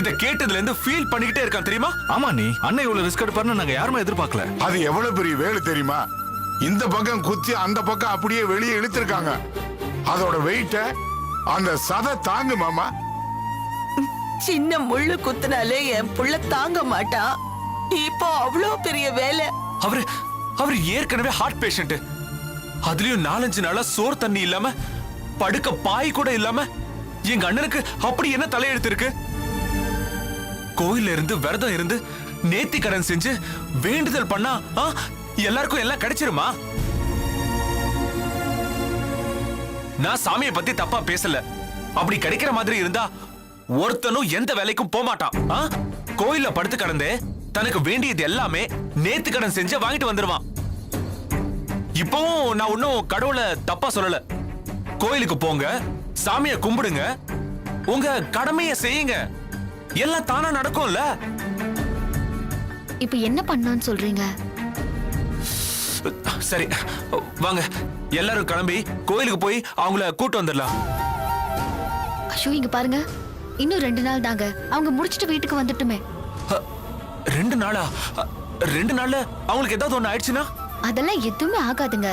இத கேட்டதுல இருந்து ஃபீல் பண்ணிக்கிட்டே இருக்கான் தெரியுமா? ஆமா நீ அண்ணன் இவ்வளவு ரிஸ்க் எடுப்பாருன்னு நாங்க யாருமே எதிர்பார்க்கல. அது எவ்வளவு பெரிய வேலை தெரியுமா? இந்த பக்கம் குத்தி அந்த பக்கம் அப்படியே வெளியே இழுத்திருக்காங்க. அதோட வெயிட்ட அந்த சதை தாங்கு மாமா. சின்ன முள்ளு குத்துனாலே என் புள்ள தாங்க மாட்டான். இப்போ அவ்வளோ பெரிய வேலை. அவரு ஏற்கனவே ஹார்ட் பேஷண்ட். அதுலயும் 4-5 நாளா சோறு தண்ணி இல்லாம படுக்க பாய் கூட இல்லாம எங்க அண்ணனுக்கு அப்படி என்ன தலையெழுத்து இருக்கு? கோயில்ல இருந்து விரதம் இருந்து நேர்த்தி கடன் செஞ்சு வேண்டுதல் பண்ணா எல்லாருக்கும் எல்லாம் கிடைச்சிருமா? நான் சாமியை பத்தி தப்பா பேசல. அப்படி கிடைக்கிற மாதிரி இருந்தா ஒருத்தனும் எந்த வேலைக்கும் போக மாட்டான். கோயில்ல படுத்து கடந்தே தனக்கு வேண்டியது எல்லாமே நேர்த்தி கடன் செஞ்சு வாங்கிட்டு வந்துருவான். இப்பவும் நான் ஒன்னும் கடவுளை தப்பா சொல்லல. கோயிலுக்கு போங்க, சாமியை கும்பிடுங்க, உங்க கடமையை செய்யுங்க, எல்லாம் தானா நடக்கும்ல. இப்ப என்ன பண்ணணும்னு சொல்றீங்க? சரி வாங்க எல்லாரும் கிளம்பி கோயிலுக்கு போய் அவங்கள கூட்டு வந்துடலாம். ஐயோ இங்க பாருங்க, இன்னும் 2 நாள் தாங்க. அவங்க முடிச்சிட்டு வீட்டுக்கு வந்துட்டுமே. 2 நாளா? 2 நாள்ல அவங்களுக்கு ஏதாவது ஒண்ணு ஆயிடுச்சுன்னா? அதெல்லாம் எதுவுமே ஆகாதுங்க.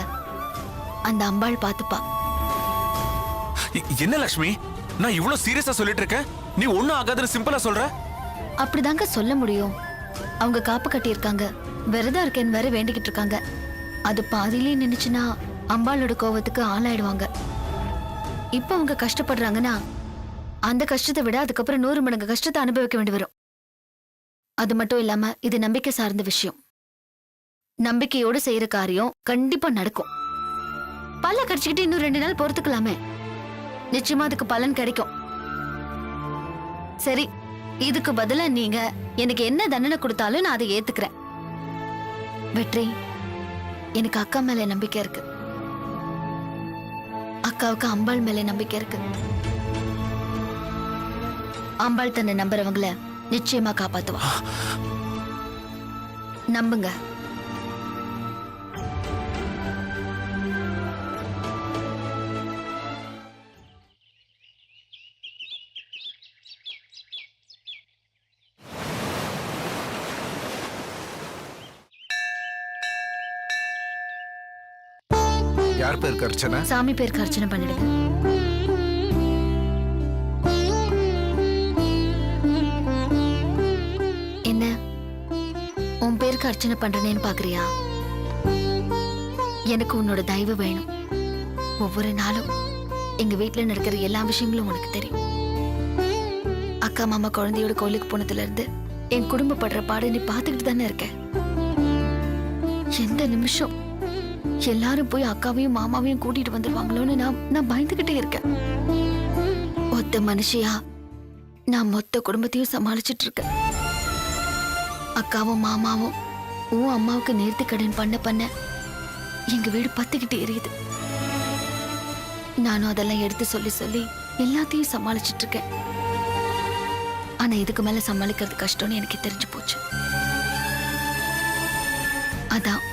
அந்த அம்பாள் பாத்துப்பா. என்ன லட்சுமி, நான் இவ்வளவு சீரியஸா சொல்லிட்டு இருக்கேன், நீ ஒண்ணும் ஆகாதுன்னு சிம்பிளா சொல்ற? அப்படிதாங்க சொல்ல முடியும். அவங்க காப்பு கட்டி இருக்காங்க, விரதம் இருக்கேன்னு வேற வேண்டிக்கிட்டு இருக்காங்க. அது பாதியிலே நினைச்சுன்னா அம்பாளோட கோவத்துக்கு ஆளாயிடுவாங்க. இப்ப அவங்க கஷ்டப்படுறாங்கன்னா அந்த கஷ்டத்தை விட அதுக்கப்புறம் 100 மடங்கு கஷ்டத்தை அனுபவிக்க வேண்டி வரும். அது மட்டும் இல்லாம இது நம்பிக்கை சார்ந்த விஷயம். நம்பிக்கையோடு செய்யற காரியம் கண்டிப்பா நடக்கும். பல்ல கடிச்சுக்கிட்டு இன்னும் 2 நாள் பொறுத்துக்கலாமே, நிச்சயமா அதுக்கு பலன் கிடைக்கும். சரி, இதுக்கு பதிலா நீங்க எனக்கு என்ன தண்டனை கொடுத்தாலும் நான் அதை ஏத்துக்கிறேன். வெற்றி, எனக்கு அக்கா மேல நம்பிக்கை இருக்கு. அக்காவுக்கு அம்பாள் மேல நம்பிக்கை இருக்கு. அம்பாள் தன்னை நம்புறவங்கள நிச்சயமா காப்பாத்துவா. நம்புங்க. யார் பேருக்கு அர்ச்சனை? சாமி பேருக்கு அர்ச்சனை பண்ணிடுங்க. என்ன உன் பேருக்கு அர்ச்சனை பண்றேன்னு பாக்குறியா? எனக்கு உன்னோட தயவு வேணும். ஒவ்வொரு நாளும் எங்க வீட்டுல நடக்கிற எல்லா விஷயங்களும் உனக்கு தெரியும். அக்கா மாமா குழந்தையோட கோயிலுக்கு போனதுல இருந்து என் குடும்பப்படுற பாடு நீ பாத்துக்கிட்டு தானே இருக்க. எந்த நிமிஷம் எல்லாரும் போய் அக்காவையும் மாமாவையும் கூட்டிட்டு வந்துருவாங்களோன்னு நான் பயந்துகிட்டே இருக்கேன். ஒத்த மனுஷியா நான் மொத்த குடும்பத்தையும் சமாளிச்சிட்டு இருக்கேன். அக்காவும் மாமாவும் உன் அம்மாவுக்கு நேர்த்தி கடன் பண்ண எங்க வீடு பத்துக்கிட்டே எரியுது. நானும் அதெல்லாம் எடுத்து சொல்லி எல்லாத்தையும் சமாளிச்சிட்டு இருக்கேன். ஆனா இதுக்கு மேல சமாளிக்கிறது கஷ்டம்னு எனக்கு தெரிஞ்சு போச்சு. அதான்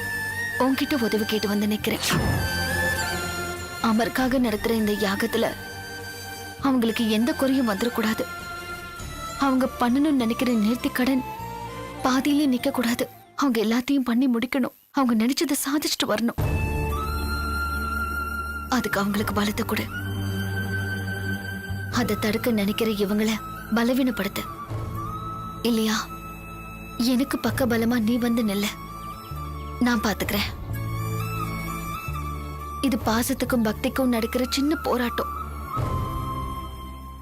உன்கிட்ட உதவி கேட்டு வந்து நிக்கிறேன். அமருக்காக நடத்துற இந்த யாகத்துல அவங்களுக்கு எந்த குறையும் வந்துடக்கூடாது. அவங்க பண்ணணும்னு நினைக்கிற நேர்த்தி கடன் பாதியிலே நிக்க கூடாது. அவங்க எல்லாத்தையும் பண்ணி முடிக்கணும். அவங்க நினைச்சதை சாதிச்சுட்டு வரணும். அதுக்கு அவங்களுக்கு பலத்தை கொடு. அதை தடுக்க நினைக்கிற இவங்கள பலவீனப்படுத்த இல்லையா? எனக்கு பக்க பலமா நீ வந்து நில்ல, நான் பாத்துக்கிறேன். இது பாசத்துக்கும் பக்திக்கும் நடக்கிற சின்ன போராட்டம்.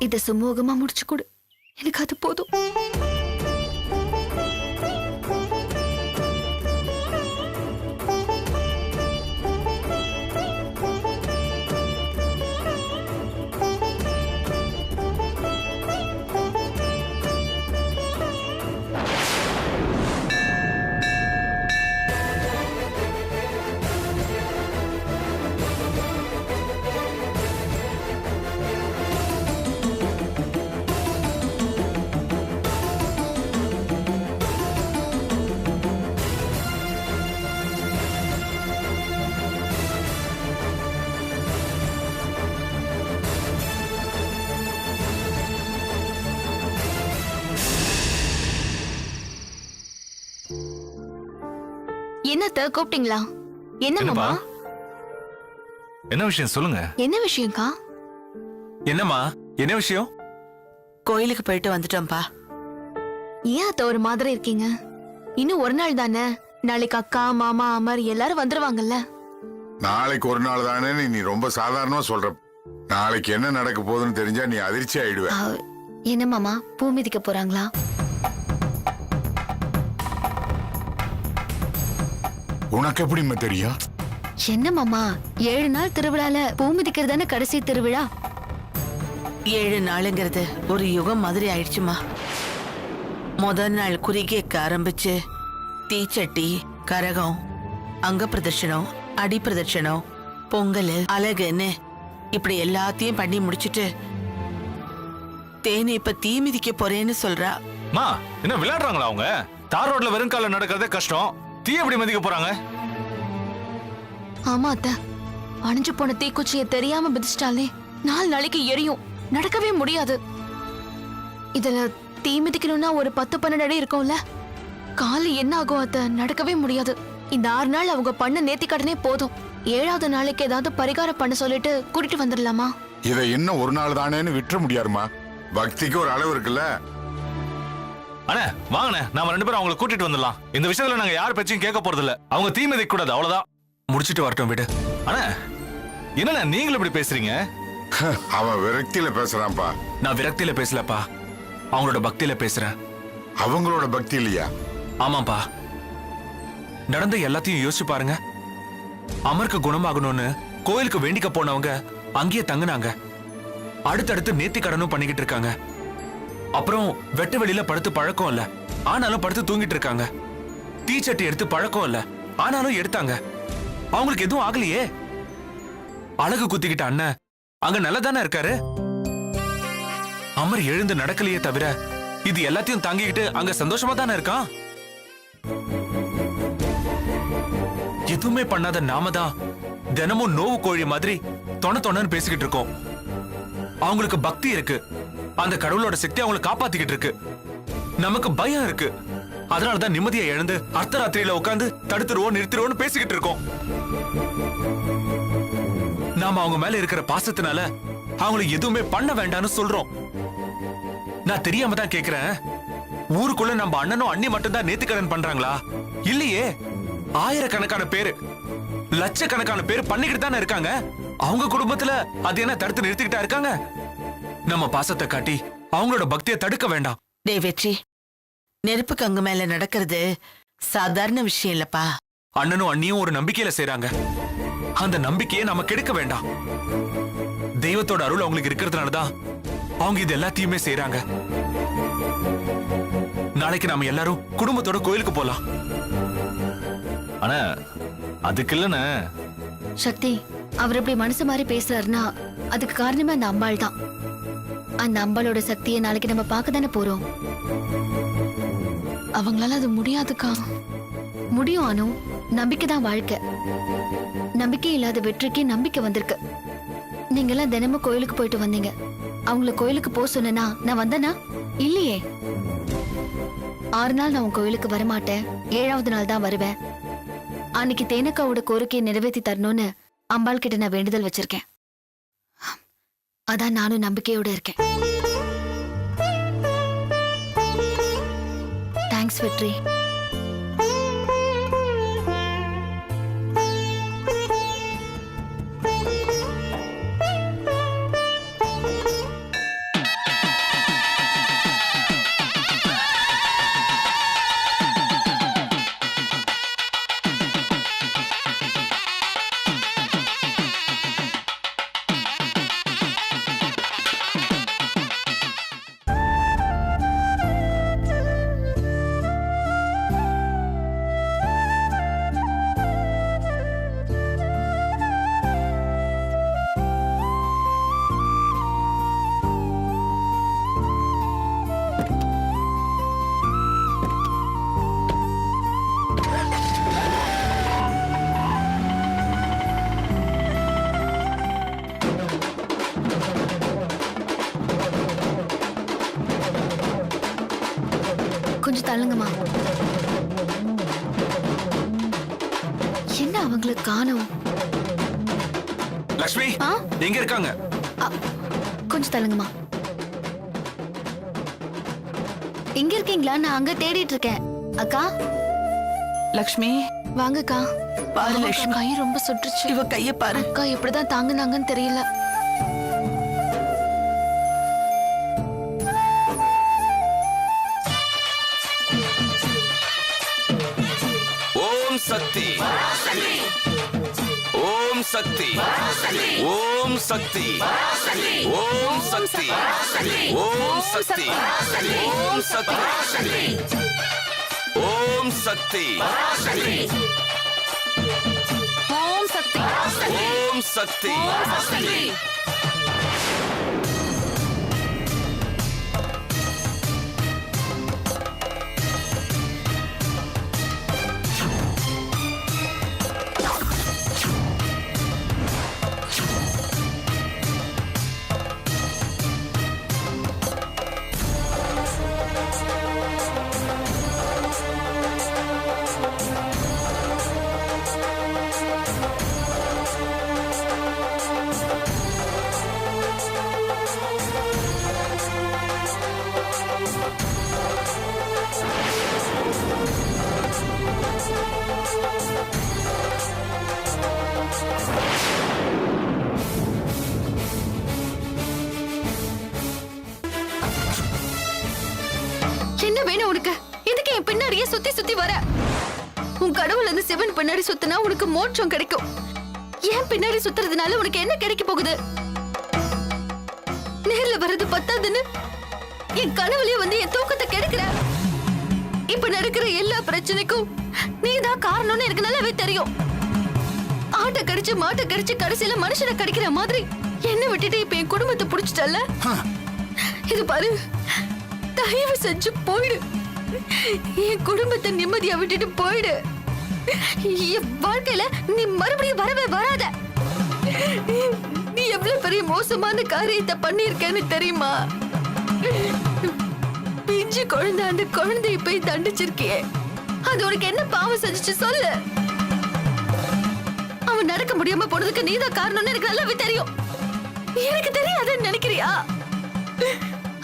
இத சுமூகமா முடிச்சு கொடு, எனக்கு அது போதும். என்னத்த கூப்பிட்டீங்களா? என்ன என்னப்பா? மாமா? என்ன விஷயம் சொல்லுங்க. என்ன விஷயம்க்கா? என்னம்மா என்ன விஷயம்? கோயிலுக்கு போயிட்டு வந்துட்டோம்ப்பா. ஏன் அத்த ஒரு மாதிரி இருக்கீங்க? இன்னும் ஒரு நாள் தானே. நாளைக்கு அக்கா மாமா அமர் எல்லாரும் வந்துருவாங்கல்ல. நாளைக்கு ஒரு நாள் தானே நீ ரொம்ப சாதாரணமா சொல்ற. நாளைக்கு என்ன நடக்க போகுதுன்னு தெரிஞ்சா நீ அதிர்ச்சி ஆயிடுவ. என்ன மாமா, பூ மிதிக்க போறாங்களா? உனக்கு எப்படிம்மா தெரியும்? என்ன மாமா, 7 நாள் திருவிழால பூ மிதிக்கிறது தானே கடைசி திருவிழா. 7 நாளுங்கிறது ஒரு யுகம் மாதிரி ஆயிடுச்சுமா. முதல் நாள் குறிகேக்க ஆரம்பிச்சு தீச்சட்டி, கரகம், அங்க பிரதர்ஷனம், அடி பிரதர்ஷனம், பொங்கல், அழகுன்னு இப்படி எல்லாத்தையும் பண்ணி முடிச்சிட்டு தேனி இப்ப தீ மிதிக்க போறேன்னு சொல்றா. மா, என்ன விளையாடுறாங்களா அவங்க? தார் ரோட்ல வெறும் கால நடக்கிறதே கஷ்டம். தீ எப்படி மதிக்க போறாங்க? ஆமா அத்த, அணிஞ்சு போன தீக்குச்சியை தெரியாம மிதிச்சிட்டாலே 4 நாளைக்கு எரியும். நடக்கவே முடியாது. இதுல தீ மிதிக்கணும்னா ஒரு 10-12 அடி இருக்கும்ல. காலு என்ன ஆகும் அத்த? நடக்கவே முடியாது. இந்த 6 நாள் அவங்க பண்ண நேர்த்தி கடனே போதும். 7வது நாளைக்கு ஏதாவது பரிகாரம் பண்ண சொல்லிட்டு கூட்டிட்டு வந்துடலாமா? இதை இன்னும் ஒரு நாள் தானேன்னு விட்டுற முடியாதுமா. பக்திக்கு ஒரு அளவு இருக்குல்ல. அண்ணே வாங்கண்ணே, நாம 2 பேரும் அவங்களை கூட்டிட்டு வந்துடலாம். இந்த விஷயத்துல நாங்க யார் பேச்சையும் கேட்க போறது இல்ல. அவங்க தீ மிதிக்க கூடாது, அவ்வளவுதான். முடிச்சிட்டு வரட்டும் விடு. அண்ணே என்னண்ணே நீங்களும் இப்படி பேசுறீங்க? அவன் விரக்தியில பேசுறான்ப்பா. நான் விரக்தியில பேசலப்பா, அவங்களோட பக்தியில பேசுறேன். அவங்களோட பக்தி இல்லையா? ஆமாப்பா, நடந்த எல்லாத்தையும் யோசிச்சு பாருங்க. அமருக்கு குணமாகணும்னு கோயிலுக்கு வேண்டிக்க போனவங்க அங்கேயே தங்குனாங்க. அடுத்தடுத்து நேர்த்தி கடனும் பண்ணிக்கிட்டு இருக்காங்க. அப்புறம் வெட்ட வெளியில படுத்து பழக்கம் இல்ல, ஆனாலும் படுத்து தூங்கிட்டு இருக்காங்க. தீச்சட்டி எடுத்து பழக்கம் இல்ல, ஆனாலும் எடுத்தாங்க. அவங்களுக்கு எதுவும் ஆகலையே. அழகு குத்திக்கிட்ட அண்ணன் அங்க நல்லதானே இருக்காரு. அமர் எழுந்து நடக்கலையே தவிர இது எல்லாத்தையும் தாங்கிக்கிட்டு அங்க சந்தோஷமா தானே இருக்கான். எதுவுமே பண்ணாத நாம தான் தினமும் நோவு கோழி மாதிரி தொணன்னு பேசிக்கிட்டு இருக்கோம். அவங்களுக்கு பக்தி இருக்கு, அந்த கடவுளோட சக்தி அவங்களை காப்பாத்திக்கிட்டு இருக்கு. நமக்கு பயம் இருக்கு, அதனாலதான் நிம்மதியை இழந்து அர்த்தராத்திரியில உட்காந்து தடுத்துருவோம் நிறுத்திடுவோம்னு பேசிக்கிட்டு இருக்கோம். நாம அவங்க மேல இருக்கிற பாசத்தினால அவங்களை எதுவுமே பண்ண வேண்டாம்னு சொல்றோம். நான் தெரியாம தான் கேக்குறேன், ஊருக்குள்ள நம்ம அண்ணனும் அண்ணி மட்டும் தான் நேர்த்திக்கடன் பண்றாங்களா? இல்லையே, ஆயிரக்கணக்கான பேரு, லட்சக்கணக்கான பேர் பண்ணிக்கிட்டு தானே இருக்காங்க. அவங்க குடும்பத்துல அது என்ன தடுத்து நிறுத்திக்கிட்டா இருக்காங்க? நம்ம பாசத்தை காட்டி அவங்களோட பக்தியை தடுக்க வேண்டாம். டே வெற்றி, நெருப்பு கங்கு மேல நடக்கிறது சாதாரண விஷயம் இல்லப்பா. அண்ணனும் அண்ணியும் ஒரு நம்பிக்கையில செய்றாங்க. அந்த நம்பிக்கையை நாம கெடுக்க வேண்டாம். தெய்வத்தோட அருள் அவங்களுக்கு இருக்கிறதுனாலதான் அவங்க இது எல்லாத்தையுமே செய்றாங்க. நாளைக்கு நாம எல்லாரும் குடும்பத்தோட கோயிலுக்கு போலாம். அண்ணா அதுக்கு இல்லண்ணே. சக்தி, அவர் இப்படி மனசு மாதிரி பேசுறாருன்னா அதுக்கு காரணமே அந்த அம்பாள் தான். அந்த அம்பாளோட சக்தியை நாளைக்கு நம்ம பார்க்க தானே போறோம். அவங்களால அது முடியாதுக்கா. முடியும் அனு, நம்பிக்கை தான் வாழ்க்கை. நம்பிக்கை இல்லாத வெற்றிக்கு நம்பிக்கை வந்திருக்கு. நீங்க எல்லாம் தினமும் கோயிலுக்கு போயிட்டு வந்தீங்க. அவங்கள கோயிலுக்கு போக சொன்னா நான் வந்தனா? இல்லையே. 6 நாள் நான் உன் கோயிலுக்கு வரமாட்டேன், 7வது நாள் தான் வருவேன். அன்னைக்கு தேனக்காவோட கோரிக்கையை நிறைவேற்றி தரணும்னு அம்பாள் கிட்ட நான் வேண்டுதல் வச்சிருக்கேன். அதான் நானும் நம்பிக்கையோட இருக்கேன். தேங்க்ஸ் வெற்றி. கொஞ்சம் தள்ளுங்கம்மா. என்ன அவங்களை காணோம்? லக்ஷ்மி ஆ? எங்க இருக்காங்க? கொஞ்சம் தள்ளுங்கம்மா. இங்க இருக்கீங்களா? நான் அங்க தேடிட்டு இருக்கேன். அக்கா லக்ஷ்மி வாங்கக்கா. பாரு லக்ஷ்மி, கை ரொம்ப சுட்டுருச்சு. இவ கைய பாரு. அக்கா எப்படிதான் தாங்குனாங்கன்னு தெரியல. ஓம் சக்தி ஓம் சக்தி ஓம் சக்தி ஓம் சக்தி ஓம் சக்தி ஓம் சக்தி ஓம் சக்தி ஓம் சக்தி ஓம் சக்தி என்ன வேணும் உனக்கு? இதுக்கு என் பின்னாடியே சுத்தி சுத்தி வர? உன் கடவுள் அந்த சிவன் பின்னாடி சுத்தினா உனக்கு மோட்சம் கிடைக்கும். ஏன் பின்னாடி சுத்துறதுனால உனக்கு என்ன கிடைக்க போகுது? நேர்ல வர்றது பத்தாதுன்னு என் கனவுலயே வந்து என் தூக்கத்தை கெடுக்கிற. இப்ப நடக்கிற எல்லா பிரச்சனைக்கும் நீதான் காரணம்னு எனக்கு நல்லாவே தெரியும். ஆட்டை கடிச்சு மாட்டை கடிச்சு கடைசியில மனுஷனை கடிக்கிற மாதிரி என்ன விட்டுட்டு இப்ப என் குடும்பத்தை புடிச்சிட்டல்ல? இது பாரு, தயவு செஞ்சு போயிடு. என் குடும்பத்தை நிம்மதியா விட்டுட்டு போயிடு. என் வாழ்க்கையில நீ மறுபடியும் வரவே வராத. நீ எவ்வளவு பெரிய மோசமான காரியத்தை பண்ணிருக்கேன்னு தெரியுமா? பிஞ்சு குழந்தை, அந்த குழந்தையை போய் தண்டிச்சிருக்கியே, அது உனக்கு என்ன பாவம் செஞ்சுச்சு சொல்லு. அவன் நடக்க முடியாம போனதுக்கு நீதான் காரணம்னு எனக்கு நல்லாவே தெரியும். எனக்கு தெரியாதுன்னு நினைக்கிறியா?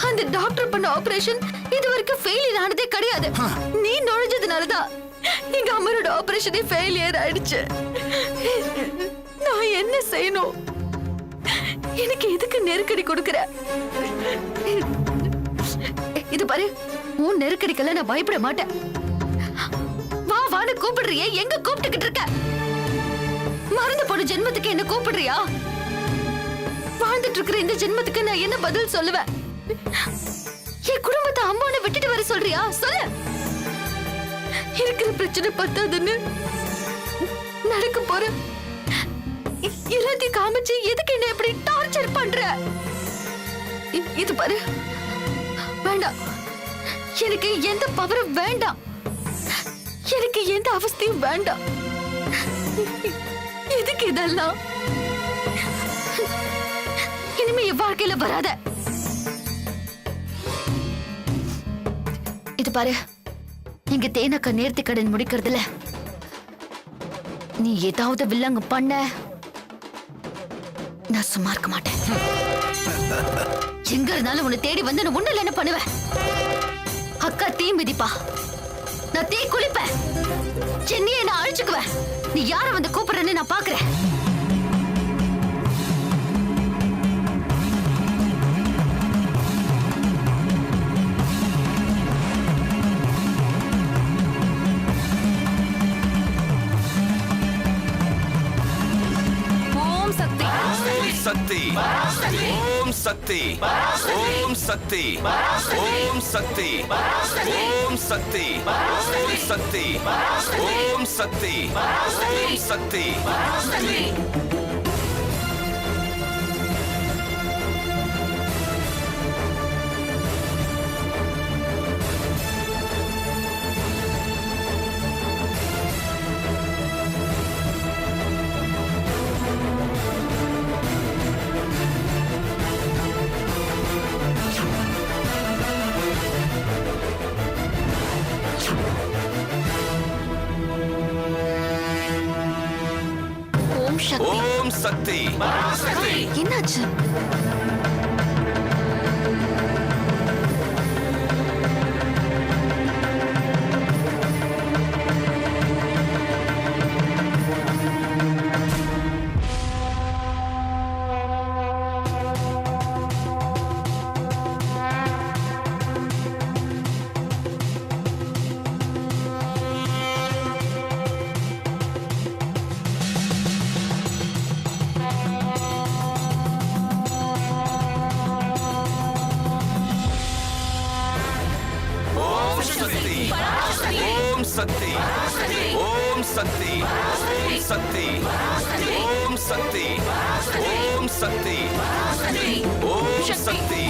அந்த டாக்டர் பண்ண ஆபரேஷன் இது வரைக்கும் ஃபெயிலியர் ஆனதே கிடையாது. நீ நுழைஞ்சதுனாலதான் எங்க அம்மனோட ஆபரேஷனே ஃபெயிலியர் ஆயிடுச்சு. நான் என்ன செய்யணும்? எனக்கு எதுக்கு நெருக்கடி கொடுக்கற? இது பாரு, உன் நெருக்கடிக்கெல்லாம் நான் பயப்பட மாட்டேன். வா வான்னு கூப்பிடுறியே, எங்க கூப்பிட்டுக்கிட்டு இருக்க? மறந்து போன ஜென்மத்துக்கு என்ன கூப்பிடுறியா? வாழ்ந்துட்டு இருக்கிற இந்த ஜென்மத்துக்கு நான் என்ன பதில் சொல்லுவேன்? என் குடும்பத்தை அம்மாவை விட்டுட்டு வர சொல்றியா? சொல்லு. இருக்கிற பிரச்சனை பத்தாதுன்னு நடக்க போற எல்லாத்தையும் காமிச்சு எதுக்கு என்ன இப்படி டார்ச்சர் பண்ற? இது பாரு, வேண்டாம். எனக்கு எந்த பவரும் வேண்டாம். எனக்கு எந்த அவஸ்தையும் வேண்டாம். எதுக்கு இதெல்லாம்? இனிமே என் வாழ்க்கையில வராத. இது பாரு, இங்க தேனக்கா நேர்த்தி கடன் முடிக்கிறதுல நீ ஏதாவது வில்லங்க பண்ண நான் சும்மா இருக்க மாட்டேன். எங்க இருந்தாலும் உன்னை தேடி வந்து நான் உன்னில் என்ன பண்ணுவேன்? அக்கா தீ மிதிப்பா, நான் தீ குளிப்பேன், சென்னியை நான் அழிச்சுக்குவேன். நீ யார வந்து கூப்பிடுறேன்னு நான் பாக்குறேன். சக்தி ஓம் சக்தி ஓம் சக்தி ஓம் சக்தி ஓம் சக்தி ஓம் சக்தி ஓம் சக்தி ஓம் சக்தி சக்தி. ஓம் சக்தி என்னாச்சு? ஓம் சக்தி ஓம் சக்தி ஓம் சக்தி ஓம் சக்தி ஓம் சக்தி ஓம் சக்தி ஓம் சக்தி